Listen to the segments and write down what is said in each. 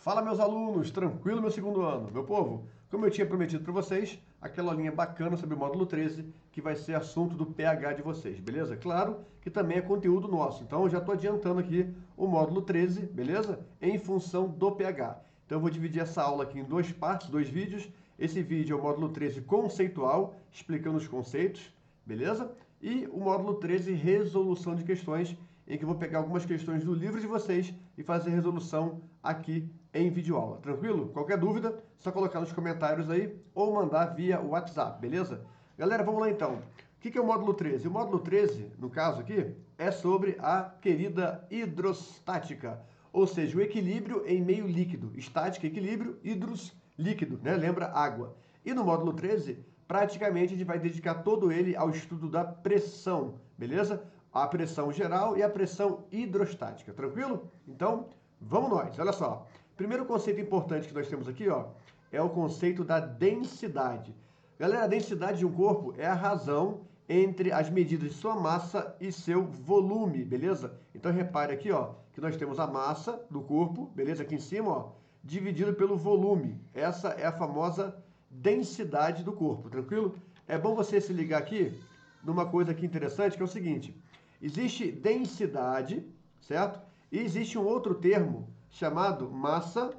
Fala, meus alunos, tranquilo meu segundo ano? Meu povo, como eu tinha prometido para vocês, aquela aulinha bacana sobre o módulo 13, que vai ser assunto do pH de vocês, beleza? Claro que também é conteúdo nosso, então eu já estou adiantando aqui o módulo 13, beleza? Em função do pH. Então eu vou dividir essa aula aqui em duas partes, dois vídeos. Esse vídeo é o módulo 13 conceitual, explicando os conceitos, beleza? E o módulo 13, resolução de questões, em que eu vou pegar algumas questões do livro de vocês e fazer resolução aqui em videoaula. Tranquilo? Qualquer dúvida, só colocar nos comentários aí ou mandar via WhatsApp, beleza? Galera, vamos lá então. O que é o módulo 13? O módulo 13, no caso aqui, é sobre a querida hidrostática, ou seja, o equilíbrio em meio líquido. Estática, equilíbrio, hidros, líquido, né? Lembra? Água. E no módulo 13, praticamente a gente vai dedicar todo ele ao estudo da pressão, beleza? A pressão geral e a pressão hidrostática, tranquilo? Então, vamos nós. Olha só. Primeiro conceito importante que nós temos aqui, ó, é o conceito da densidade. Galera, a densidade de um corpo é a razão entre as medidas de sua massa e seu volume, beleza? Então, repare aqui, ó, que nós temos a massa do corpo, beleza? Aqui em cima, ó, dividido pelo volume. Essa é a famosa densidade do corpo, tranquilo? É bom você se ligar aqui numa coisa aqui interessante, que é o seguinte: existe densidade, certo? E existe um outro termo chamado massa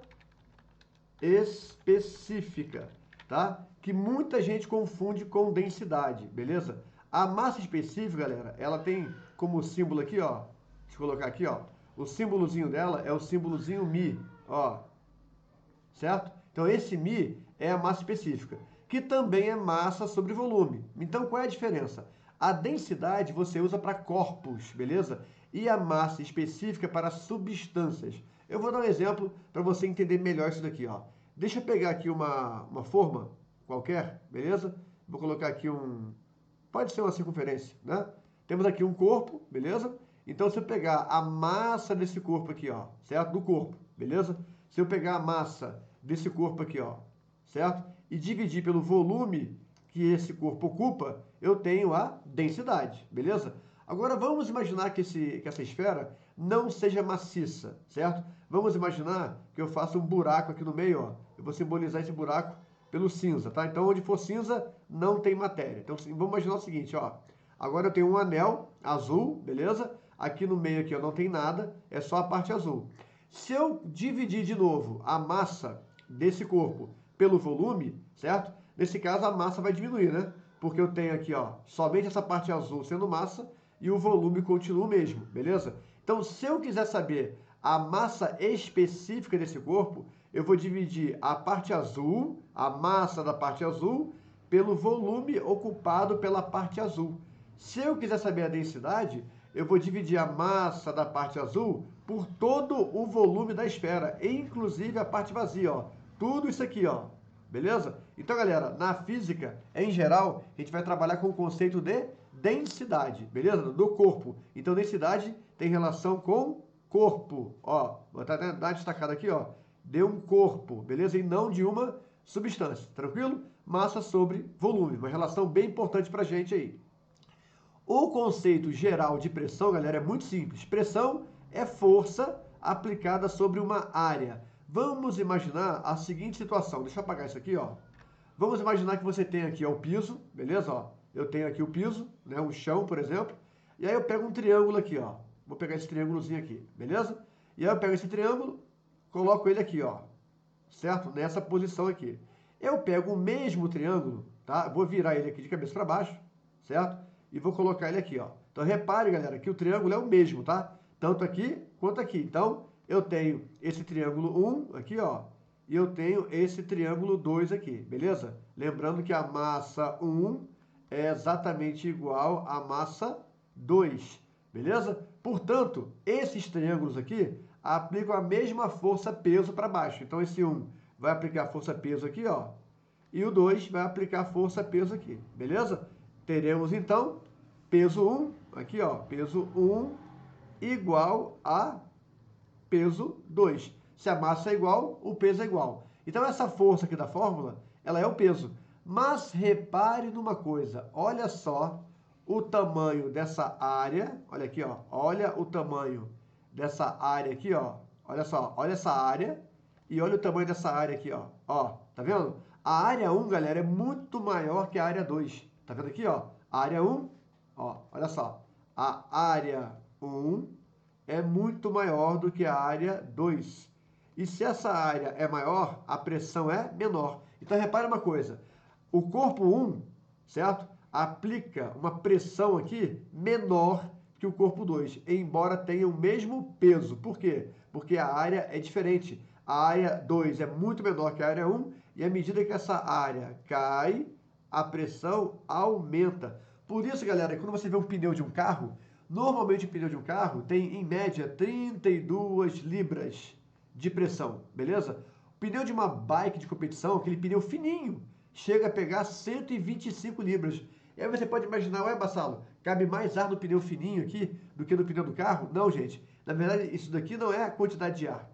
específica, tá? Que muita gente confunde com densidade, beleza? A massa específica, galera, ela tem como símbolo aqui, ó, deixa eu colocar aqui, ó, o símbolozinho dela é o símbolozinho μ, ó, certo? Então esse μ é a massa específica, que também é massa sobre volume. Então qual é a diferença? A densidade você usa para corpos, beleza? E a massa específica para substâncias. Eu vou dar um exemplo para você entender melhor isso daqui, ó. Deixa eu pegar aqui uma forma qualquer, beleza? Vou colocar aqui pode ser uma circunferência, né? Temos aqui um corpo, beleza? Então, se eu pegar a massa desse corpo aqui, ó, certo? Do corpo, beleza? Se eu pegar a massa desse corpo aqui, ó, certo? E dividir pelo volume que esse corpo ocupa, eu tenho a densidade, beleza? Agora, vamos imaginar que essa esfera não seja maciça, certo? Vamos imaginar que eu faça um buraco aqui no meio, ó. Eu vou simbolizar esse buraco pelo cinza, tá? Então, onde for cinza, não tem matéria. Então, vamos imaginar o seguinte, ó. Agora eu tenho um anel azul, beleza? Aqui no meio aqui, ó, não tem nada, é só a parte azul. Se eu dividir de novo a massa desse corpo pelo volume, certo? Nesse caso, a massa vai diminuir, né? Porque eu tenho aqui, ó, somente essa parte azul sendo massa e o volume continua o mesmo, beleza? Então, se eu quiser saber a massa específica desse corpo, eu vou dividir a parte azul, a massa da parte azul, pelo volume ocupado pela parte azul. Se eu quiser saber a densidade, eu vou dividir a massa da parte azul por todo o volume da esfera, inclusive a parte vazia, ó. Tudo isso aqui, ó. Beleza? Então, galera, na física, em geral, a gente vai trabalhar com o conceito de densidade, beleza? Do corpo. Então, densidade tem relação com corpo, ó. Vou até dar destacado aqui, ó. De um corpo, beleza? E não de uma substância, tranquilo? Massa sobre volume, uma relação bem importante pra gente aí. O conceito geral de pressão, galera, é muito simples. Pressão é força aplicada sobre uma área. Vamos imaginar a seguinte situação. Deixa eu apagar isso aqui, ó. Vamos imaginar que você tem aqui, ó, o piso, beleza? Ó, eu tenho aqui o piso, né, o chão, por exemplo. E aí eu pego um triângulo aqui, ó. Vou pegar esse triângulozinho aqui, beleza? E aí eu pego esse triângulo, coloco ele aqui, ó. Certo? Nessa posição aqui. Eu pego o mesmo triângulo, tá? Vou virar ele aqui de cabeça para baixo, certo? E vou colocar ele aqui, ó. Então repare, galera, que o triângulo é o mesmo, tá? Tanto aqui quanto aqui. Então, eu tenho esse triângulo 1 aqui, ó, e eu tenho esse triângulo 2 aqui, beleza? Lembrando que a massa 1 é exatamente igual à massa 2, beleza? Portanto, esses triângulos aqui aplicam a mesma força-peso para baixo. Então, esse 1 vai aplicar força-peso aqui, ó, e o 2 vai aplicar força-peso aqui, beleza? Teremos, então, peso 1, aqui, ó, peso 1 igual a peso 2. Se a massa é igual, o peso é igual. Então, essa força aqui da fórmula, ela é o peso. Mas repare numa coisa, olha só o tamanho dessa área, olha aqui, ó, olha o tamanho dessa área aqui, ó, olha só, olha essa área, e olha o tamanho dessa área aqui, ó. Ó, tá vendo? A área 1, galera, é muito maior que a área 2. Tá vendo aqui, ó? A área 1, ó, olha só. A área 1 é muito maior do que a área 2. E se essa área é maior, a pressão é menor. Então, repare uma coisa. O corpo 1, certo? Aplica uma pressão aqui menor que o corpo 2, embora tenha o mesmo peso. Por quê? Porque a área é diferente. A área 2 é muito menor que a área 1, e à medida que essa área cai, a pressão aumenta. Por isso, galera, quando você vê um pneu de um carro, normalmente o pneu de um carro tem, em média, 32 libras de pressão, beleza? O pneu de uma bike de competição, aquele pneu fininho, chega a pegar 125 libras. E aí você pode imaginar, ué, Bassalo, cabe mais ar no pneu fininho aqui do que no pneu do carro? Não, gente. Na verdade, isso daqui não é a quantidade de ar.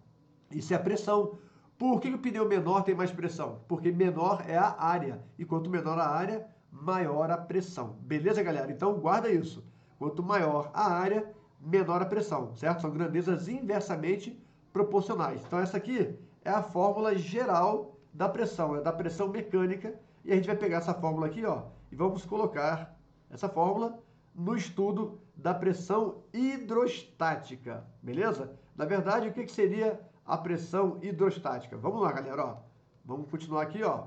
Isso é a pressão. Por que o pneu menor tem mais pressão? Porque menor é a área. E quanto menor a área, maior a pressão. Beleza, galera? Então, guarda isso. Quanto maior a área, menor a pressão, certo? São grandezas inversamente proporcionais. Então, essa aqui é a fórmula geral da pressão, é da pressão mecânica. E a gente vai pegar essa fórmula aqui, ó, e vamos colocar essa fórmula no estudo da pressão hidrostática, beleza? Na verdade, o que seria a pressão hidrostática? Vamos lá, galera, ó. Vamos continuar aqui, ó.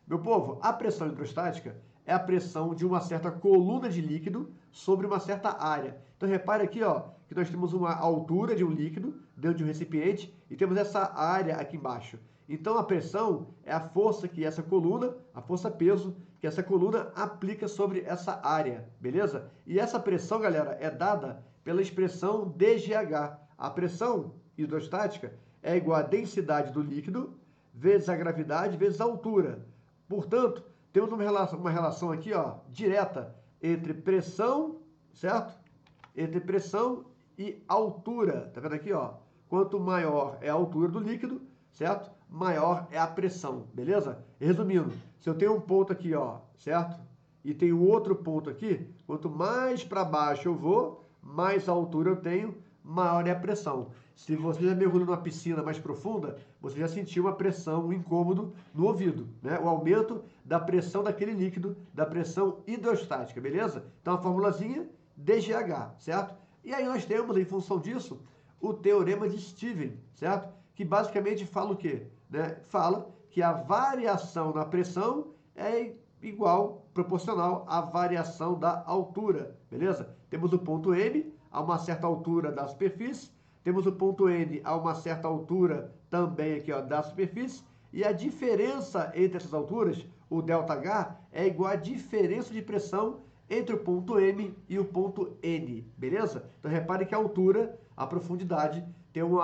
Meu povo, a pressão hidrostática é a pressão de uma certa coluna de líquido sobre uma certa área. Então, repare aqui, ó, que nós temos uma altura de um líquido dentro de um recipiente e temos essa área aqui embaixo. Então, a pressão é a força que essa coluna, a força-peso, que essa coluna aplica sobre essa área, beleza? E essa pressão, galera, é dada pela expressão DGH. A pressão hidrostática é igual à densidade do líquido vezes a gravidade vezes a altura. Portanto, temos uma relação aqui, ó, direta entre pressão, certo? Entre pressão e altura. Tá vendo aqui, ó? Quanto maior é a altura do líquido, certo? Maior é a pressão, beleza? Resumindo, se eu tenho um ponto aqui, ó, certo? E tenho outro ponto aqui, quanto mais para baixo eu vou, mais altura eu tenho, maior é a pressão. Se você já mergulhou numa piscina mais profunda, você já sentiu uma pressão, um incômodo no ouvido, né? O aumento da pressão daquele líquido, da pressão hidrostática, beleza? Então a formulazinha DGH, certo? E aí nós temos, em função disso, o teorema de Stevens, certo? Que basicamente fala o quê? Né? Fala que a variação na pressão é igual, proporcional à variação da altura, beleza? Temos o ponto M a uma certa altura da superfície, temos o ponto N a uma certa altura também aqui, ó, da superfície, e a diferença entre essas alturas, o ΔH, é igual à diferença de pressão entre o ponto M e o ponto N, beleza? Então repare que a altura, a profundidade, tem um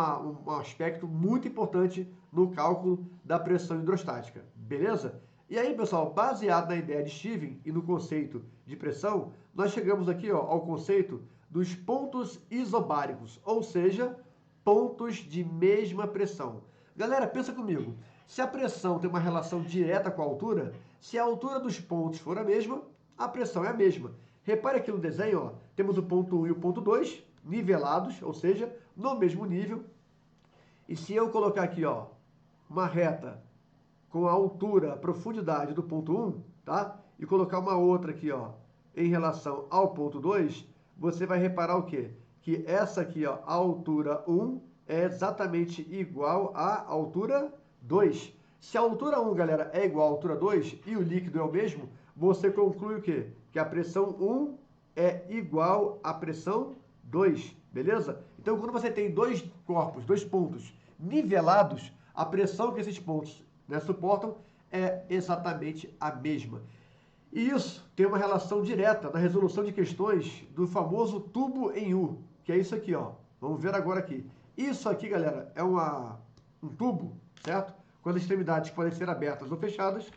aspecto muito importante no cálculo da pressão hidrostática, beleza? E aí, pessoal, baseado na ideia de Stevens e no conceito de pressão, nós chegamos aqui, ó, ao conceito dos pontos isobáricos, ou seja, pontos de mesma pressão. Galera, pensa comigo, se a pressão tem uma relação direta com a altura, se a altura dos pontos for a mesma, a pressão é a mesma. Repare aqui no desenho, ó, temos o ponto 1 e o ponto 2 nivelados, ou seja, no mesmo nível. E se eu colocar aqui, ó, uma reta com a altura, a profundidade do ponto 1, tá? E colocar uma outra aqui, ó, em relação ao ponto 2, você vai reparar o quê? Que essa aqui, ó, a altura 1 é exatamente igual à altura 2. Se a altura 1, galera, é igual à altura 2 e o líquido é o mesmo, você conclui o quê? Que a pressão 1 é igual à pressão 2, beleza? Então, quando você tem dois corpos, dois pontos nivelados, a pressão que esses pontos, né, suportam é exatamente a mesma. E isso tem uma relação direta na resolução de questões do famoso tubo em U, que é isso aqui, ó. Vamos ver agora aqui. Isso aqui, galera, é um tubo, certo? Com as extremidades que podem ser abertas ou fechadas,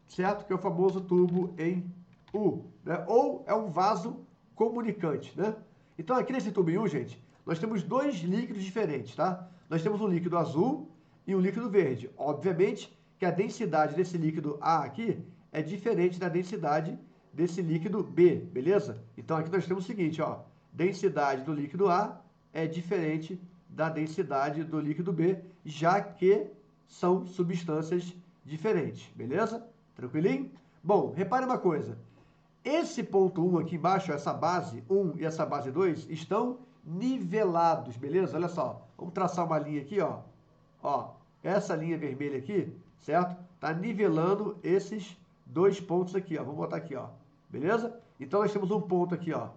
certo? Que é o famoso tubo em U, né? Ou é um vaso comunicante, né? Então, aqui nesse tubo em U, gente, nós temos dois líquidos diferentes, tá? Nós temos um líquido azul e um líquido verde. Obviamente que a densidade desse líquido A aqui é diferente da densidade desse líquido B, beleza? Então, aqui nós temos o seguinte, ó. Densidade do líquido A é diferente da densidade do líquido B, já que são substâncias diferentes, beleza? Tranquilinho? Bom, repare uma coisa. Esse ponto 1 aqui embaixo, essa base 1 e essa base 2, estão nivelados, beleza? Olha só, vamos traçar uma linha aqui, ó. Ó, essa linha vermelha aqui, certo? Tá nivelando esses dois pontos aqui, ó. Vamos botar aqui, ó. Beleza? Então, nós temos um ponto aqui, ó.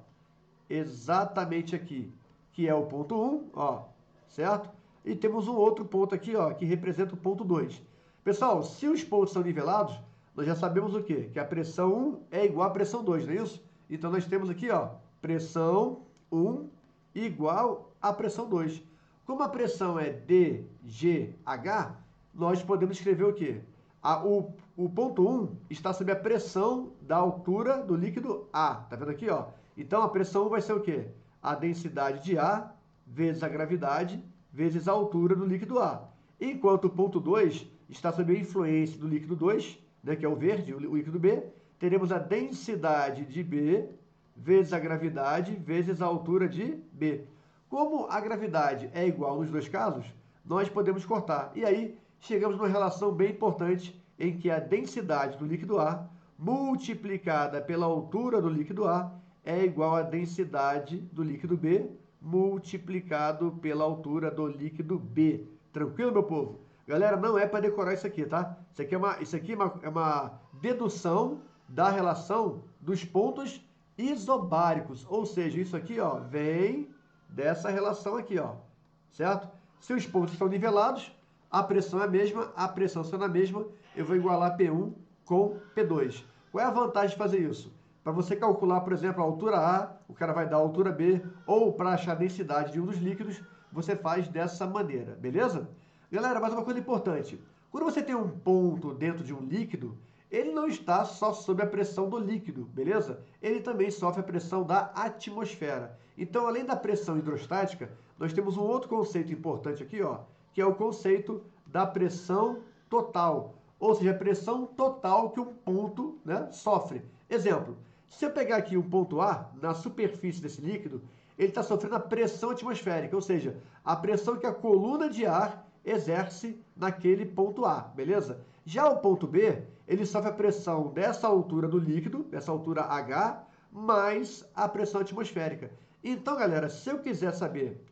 Exatamente aqui, que é o ponto 1, ó. Certo? E temos um outro ponto aqui, ó, que representa o ponto 2. Pessoal, se os pontos são nivelados, nós já sabemos o quê? Que a pressão 1 é igual à pressão 2, não é isso? Então, nós temos aqui, ó, pressão 1 igual à pressão 2. Como a pressão é dGH, nós podemos escrever o quê? O ponto 1 está sob a pressão da altura do líquido A. Tá vendo aqui, ó? Então, a pressão 1 vai ser o quê? A densidade de A vezes a gravidade vezes a altura do líquido A. Enquanto o ponto 2 está sob a influência do líquido 2, né, que é o verde, o líquido B, teremos a densidade de B vezes a gravidade vezes a altura de B. Como a gravidade é igual nos dois casos, nós podemos cortar. E aí, chegamos numa relação bem importante em que a densidade do líquido A multiplicada pela altura do líquido A é igual à densidade do líquido B multiplicado pela altura do líquido B. Tranquilo, meu povo? Galera, não é para decorar isso aqui, tá? Isso aqui é uma dedução da relação dos pontos isobáricos. Ou seja, isso aqui, ó, vem dessa relação aqui, ó. Certo? Se os pontos estão nivelados, a pressão é a mesma, a pressão sendo a mesma, eu vou igualar P1 com P2. Qual é a vantagem de fazer isso? Para você calcular, por exemplo, a altura A, o cara vai dar a altura B, ou para achar a densidade de um dos líquidos, você faz dessa maneira, beleza? Galera, mais uma coisa importante. Quando você tem um ponto dentro de um líquido, ele não está só sob a pressão do líquido, beleza? Ele também sofre a pressão da atmosfera. Então, além da pressão hidrostática, nós temos um outro conceito importante aqui, ó, que é o conceito da pressão total. Ou seja, a pressão total que um ponto, né, sofre. Exemplo, se eu pegar aqui um ponto A, na superfície desse líquido, ele está sofrendo a pressão atmosférica, ou seja, a pressão que a coluna de ar exerce naquele ponto A, beleza? Já o ponto B, ele sofre a pressão dessa altura do líquido, dessa altura H, mais a pressão atmosférica. Então, galera, se eu quiser saber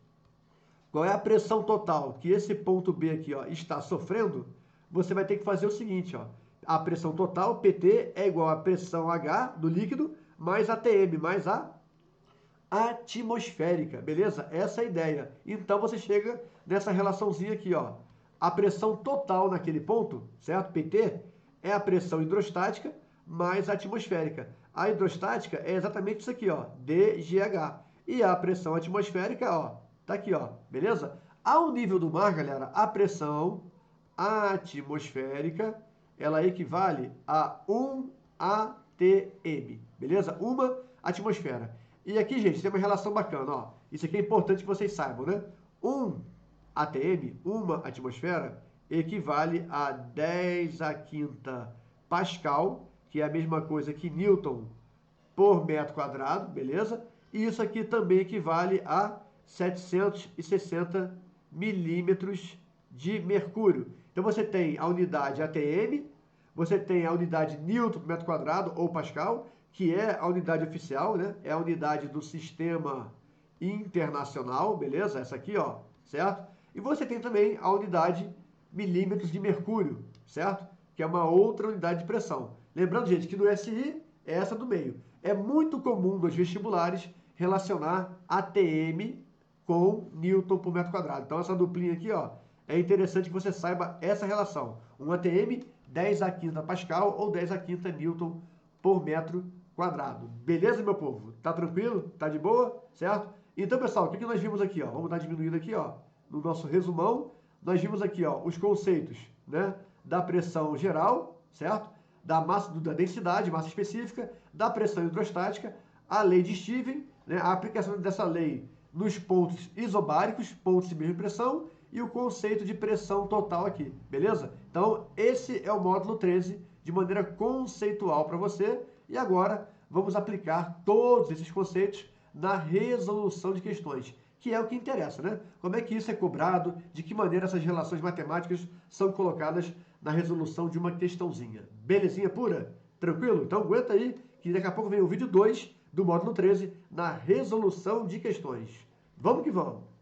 qual é a pressão total que esse ponto B aqui, ó, está sofrendo, você vai ter que fazer o seguinte, ó. A pressão total, PT, é igual à pressão H do líquido, mais a TM, mais a atmosférica, beleza? Essa é a ideia. Então, você chega nessa relaçãozinha aqui, ó. A pressão total naquele ponto, certo? PT, é a pressão hidrostática mais a atmosférica. A hidrostática é exatamente isso aqui, ó, dGH. E a pressão atmosférica, ó, tá aqui, ó, beleza? Ao nível do mar, galera, a pressão atmosférica, ela equivale a 1 atm, beleza? Uma atmosfera. E aqui, gente, tem uma relação bacana, ó. Isso aqui é importante que vocês saibam, né? 1 atm, uma atmosfera, equivale a 10 a quinta Pascal, que é a mesma coisa que Newton por metro quadrado, beleza? E isso aqui também equivale a 760 milímetros de mercúrio. Então, você tem a unidade ATM, você tem a unidade Newton por metro quadrado, ou Pascal, que é a unidade oficial, né? É a unidade do sistema internacional, beleza? Essa aqui, ó, certo? E você tem também a unidade milímetros de mercúrio, certo? Que é uma outra unidade de pressão. Lembrando, gente, que no SI é essa do meio. É muito comum nos vestibulares relacionar ATM com Newton por metro quadrado. Então, essa duplinha aqui, ó, é interessante que você saiba essa relação. Um ATM, 10 a quinta Pascal ou 10 a quinta Newton por metro quadrado. Beleza, meu povo? Tá tranquilo? Tá de boa? Certo? Então, pessoal, o que nós vimos aqui, ó? Vamos dar diminuída aqui, ó, no nosso resumão. Nós vimos aqui, ó, os conceitos, né, da pressão geral, certo? Da massa, da densidade, massa específica, da pressão hidrostática, a lei de Stevens, né, a aplicação dessa lei nos pontos isobáricos, pontos de mesma pressão, e o conceito de pressão total aqui, beleza? Então, esse é o módulo 13, de maneira conceitual para você. E agora, vamos aplicar todos esses conceitos na resolução de questões, que é o que interessa, né? Como é que isso é cobrado, de que maneira essas relações matemáticas são colocadas na resolução de uma questãozinha. Belezinha pura? Tranquilo? Então aguenta aí, que daqui a pouco vem o vídeo 2 do módulo 13, na resolução de questões. Vamos que vamos!